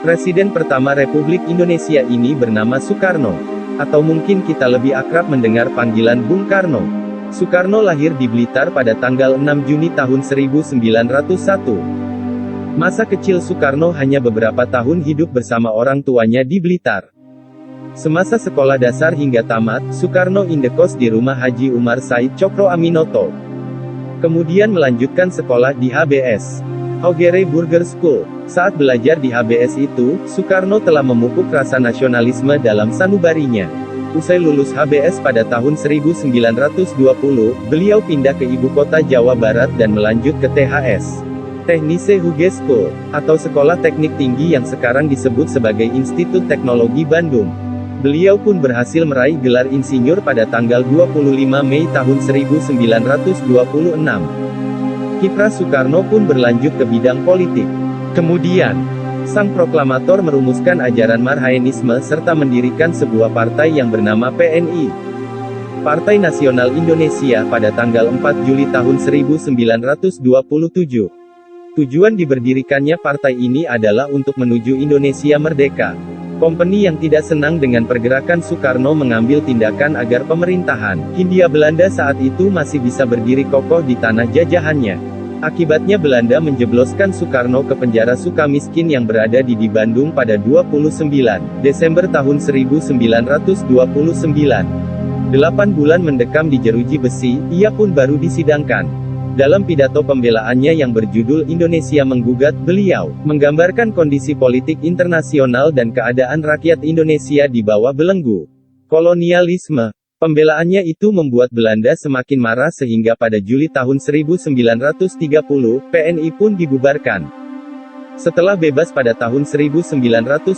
Presiden pertama Republik Indonesia ini bernama Soekarno. Atau mungkin kita lebih akrab mendengar panggilan Bung Karno. Soekarno lahir di Blitar pada tanggal 6 Juni tahun 1901. Masa kecil Soekarno hanya beberapa tahun hidup bersama orang tuanya di Blitar. Semasa sekolah dasar hingga tamat, Soekarno indekos di rumah Haji Umar Said Cokro Aminoto. Kemudian melanjutkan sekolah di HBS, Hogere Burger School. Saat belajar di HBS itu, Soekarno telah memupuk rasa nasionalisme dalam sanubarinya. Usai lulus HBS pada tahun 1920, beliau pindah ke ibu kota Jawa Barat dan melanjut ke THS, Technische Hogeschool, atau Sekolah Teknik Tinggi yang sekarang disebut sebagai Institut Teknologi Bandung. Beliau pun berhasil meraih gelar insinyur pada tanggal 25 Mei tahun 1926. Kiprah Soekarno pun berlanjut ke bidang politik. Kemudian, sang proklamator merumuskan ajaran Marhaenisme serta mendirikan sebuah partai yang bernama PNI, Partai Nasional Indonesia, pada tanggal 4 Juli tahun 1927. Tujuan diberdirikannya partai ini adalah untuk menuju Indonesia merdeka. Kompeni yang tidak senang dengan pergerakan Soekarno mengambil tindakan agar pemerintahan Hindia Belanda saat itu masih bisa berdiri kokoh di tanah jajahannya. Akibatnya Belanda menjebloskan Soekarno ke penjara Sukamiskin yang berada di Bandung pada 29 Desember tahun 1929. 8 bulan mendekam di jeruji besi, ia pun baru disidangkan. Dalam pidato pembelaannya yang berjudul Indonesia Menggugat, beliau menggambarkan kondisi politik internasional dan keadaan rakyat Indonesia di bawah belenggu kolonialisme. Pembelaannya itu membuat Belanda semakin marah sehingga pada Juli tahun 1930, PNI pun dibubarkan. Setelah bebas pada tahun 1931,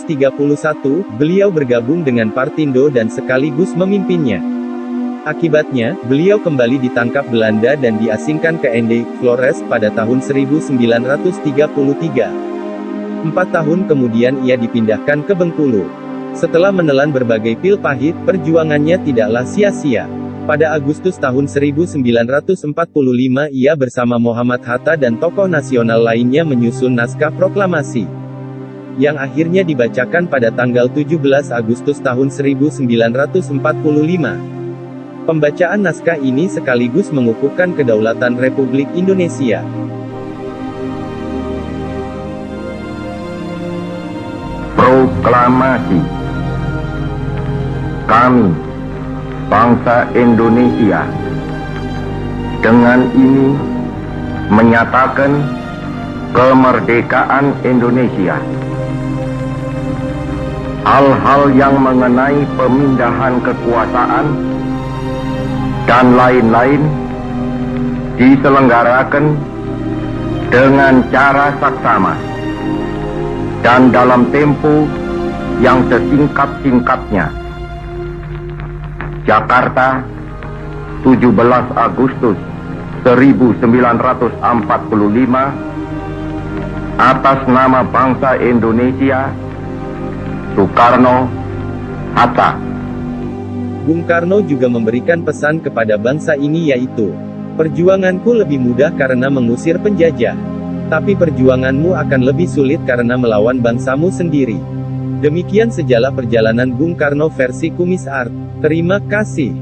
beliau bergabung dengan Partindo dan sekaligus memimpinnya. Akibatnya, beliau kembali ditangkap Belanda dan diasingkan ke Ende, Flores, pada tahun 1933. 4 tahun kemudian ia dipindahkan ke Bengkulu. Setelah menelan berbagai pil pahit, perjuangannya tidaklah sia-sia. Pada Agustus tahun 1945 ia bersama Muhammad Hatta dan tokoh nasional lainnya menyusun naskah proklamasi, yang akhirnya dibacakan pada tanggal 17 Agustus tahun 1945. Pembacaan naskah ini sekaligus mengukuhkan kedaulatan Republik Indonesia. Proklamasi. Kami, bangsa Indonesia, dengan ini menyatakan kemerdekaan Indonesia. Hal-hal yang mengenai pemindahan kekuasaan dan lain-lain diselenggarakan dengan cara saksama dan dalam tempo yang sesingkat-singkatnya. Jakarta, 17 Agustus 1945, atas nama bangsa Indonesia, Soekarno, Hatta. Bung Karno juga memberikan pesan kepada bangsa ini yaitu, perjuanganku lebih mudah karena mengusir penjajah, tapi perjuanganmu akan lebih sulit karena melawan bangsamu sendiri. Demikian sejarah perjalanan Bung Karno versi Kumis Art. Terima kasih.